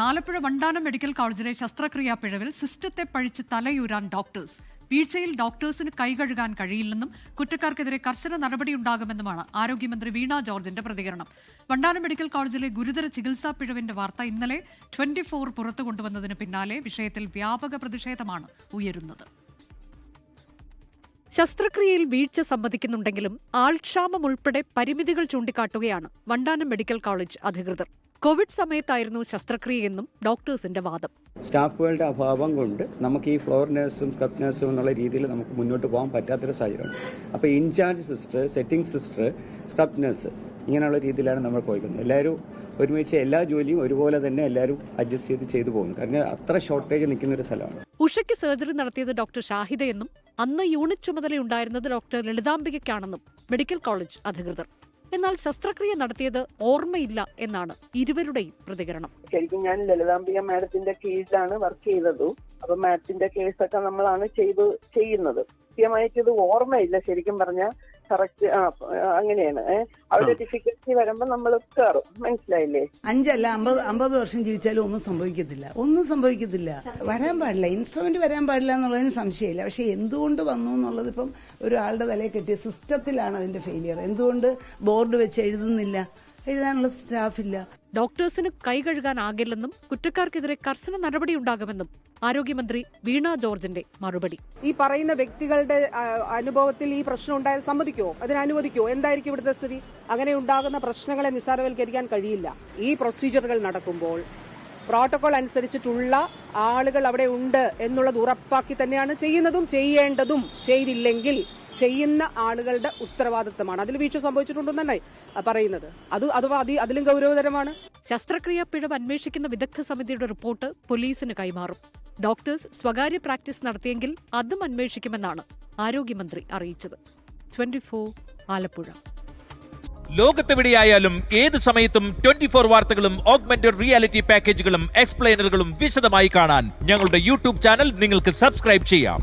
Alappuzha Vandanam medical കോളേജിലെ ശസ്ത്രക്രിയാ പിഴവിൽ സിസ്റ്റത്തെ പഴിച്ച് തലയൂരാൻ ഡോക്ടേഴ്സ്. വീഴ്ചയിൽ ഡോക്ടേഴ്സിന് കൈകഴുകാൻ കഴിയില്ലെന്നും കുറ്റക്കാർക്കെതിരെ കർശന നടപടിയുണ്ടാകുമെന്നുമാണ് ആരോഗ്യമന്ത്രി വീണ ജോർജിന്റെ പ്രതികരണം. വണ്ടാനം മെഡിക്കൽ കോളേജിലെ ഗുരുതര ചികിത്സാ പിഴവിന്റെ വാർത്ത ഇന്നലെ 24 പുറത്തു കൊണ്ടുവന്നതിന് പിന്നാലെ വിഷയത്തിൽ വ്യാപക പ്രതിഷേധമാണ് ഉയരുന്നത്. ശസ്ത്രക്രിയയിൽ വീഴ്ച സമ്മതിക്കുന്നുണ്ടെങ്കിലും ആൾക്ഷാമം ഉൾപ്പെടെ പരിമിതികൾ ചൂണ്ടിക്കാട്ടുകയാണ് വണ്ടാനം മെഡിക്കൽ കോളേജ് അധികൃതർ. കോവിഡ് സമയത്തായിരുന്നു ശസ്ത്രക്രിയയെന്നും ഡോക്ടേഴ്സിന്റെ വാദം. സ്റ്റാഫുകളുടെ അഭാവം കൊണ്ട് നമുക്ക് ഈ ഫ്ലോർ നഴ്സും സ്ക്രബ് നഴ്സും എന്നുള്ള രീതിയിൽ നമുക്ക് മുന്നോട്ട് പോകാൻ പറ്റാത്തൊരു സാഹചര്യമാണ്. അപ്പോൾ incharge sister, setting sister, scrub nurse ഇങ്ങനെയുള്ള രീതിയിലാണ് നമ്മൾ പോയിക്കുന്നത്. എല്ലാവരും ഒരുമിച്ച് എല്ലാ ജോലിയും ഒരുപോലെ തന്നെ എല്ലാവരും അഡ്ജസ്റ്റ് ചെയ്തു പോകുന്നു. കാരണം അത്ര ഷോർട്ടേജ് നിൽക്കുന്ന ഒരു സ്ഥലമാണ്. ഉഷയ്ക്ക് സർജറി നടത്തിയത് ഡോക്ടർ ഷാഹിദയെന്നും അന്ന് യൂണിറ്റ് ചുമതലയുണ്ടായിരുന്നത് ഡോക്ടർ ലളിതാംബികയ്ക്കാണെന്നും മെഡിക്കൽ കോളേജ് അധികൃതർ. എന്നാൽ ശസ്ത്രക്രിയ നടത്തിയത് ഓർമ്മയില്ല എന്നാണ് ഇരുവരുടെയും പ്രതികരണം. ശരിക്കും ഞാൻ ലളിതാംബിക മാഡത്തിന്റെ കീഴിലാണ് വർക്ക് ചെയ്തത്. അപ്പൊ മാഡത്തിന്റെ കേസൊക്കെ നമ്മളാണ് ചെയ്യുന്നത്. കൃത്യമായിട്ട് ഇത് ഓർമ്മയില്ല. ശരിക്കും പറഞ്ഞാൽ കറക്റ്റ് അങ്ങനെയാണ്. അവരുടെ ഡിഫിക്കൽറ്റി വരുമ്പോ നമ്മൾ കയറും. മനസ്സിലായില്ലേ? 5 അല്ല 50 വർഷം ജീവിച്ചാലും ഒന്നും സംഭവിക്കത്തില്ല. വരാൻ പാടില്ല, ഇൻസ്ട്രുമെന്റ് വരാൻ പാടില്ല എന്നുള്ളതിന് സംശയമില്ല. പക്ഷെ എന്തുകൊണ്ട് വന്നു എന്നുള്ളത് ഇപ്പം ഒരാളുടെ തലയിൽ കെട്ടിയ സിസ്റ്റത്തിലാണ് അതിന്റെ ഫെയിലിയർ. എന്തുകൊണ്ട് ബോർഡ് വെച്ച് എഴുതാനുള്ള സ്റ്റാഫില്ല? ഡോക്ടേഴ്സിന് കൈകഴുകാനാകില്ലെന്നും കുറ്റക്കാർക്കെതിരെ കർശന നടപടിയുണ്ടാകുമെന്നും ആരോഗ്യമന്ത്രി വീണ ജോർജിന്റെ മറുപടി. ഈ പറയുന്ന വ്യക്തികളുടെ അനുഭവത്തിൽ ഈ പ്രശ്നം ഉണ്ടായാൽ സമ്മതിക്കുമോ? അതിനനുവദിക്കുമോ? എന്തായിരിക്കും ഇവിടുത്തെ സ്ഥിതി? അങ്ങനെ ഉണ്ടാകുന്ന പ്രശ്നങ്ങളെ നിസ്സാരവൽക്കരിക്കാൻ കഴിയില്ല. ഈ പ്രൊസീജിയറുകൾ നടക്കുമ്പോൾ പ്രോട്ടോകോൾ അനുസരിച്ചിട്ടുള്ള ആളുകൾ അവിടെ ഉണ്ട് എന്നുള്ളത് ഉറപ്പാക്കി തന്നെയാണ് ചെയ്യുന്നതും ചെയ്യേണ്ടതും. ചെയ്തില്ലെങ്കിൽ ചെയ്യുന്ന ആളുകളുടെ ഉത്തരവാദിത്തമാണ്. അതിൽ വീഴ്ച സംഭവിച്ചിട്ടുണ്ടെന്നാണ് പറയുന്നത്. അഥവാ അതിലും ഗൗരവതരമാണ്. ശസ്ത്രക്രിയാ പിഴവ് അന്വേഷിക്കുന്ന വിദഗ്ധ സമിതിയുടെ റിപ്പോർട്ട് പോലീസിന് കൈമാറും. ഡോക്ടേഴ്സ് സ്വകാര്യ പ്രാക്ടീസ് നടത്തിയെങ്കിൽ അതും അന്വേഷിക്കുമെന്നാണ് ആരോഗ്യമന്ത്രി അറിയിച്ചത്. 24 ആലപ്പുഴ. ലോകത്തെവിടെയായാലും ഏത് സമയത്തും 24 വാർത്തകളും ഓഗ്മെന്റഡ് റിയാലിറ്റി പാക്കേജുകളും എക്സ്പ്ലെയിനറുകളും വിശദമായി കാണാൻ ഞങ്ങളുടെ യൂട്യൂബ് ചാനൽ നിങ്ങൾക്ക് സബ്സ്ക്രൈബ് ചെയ്യാം.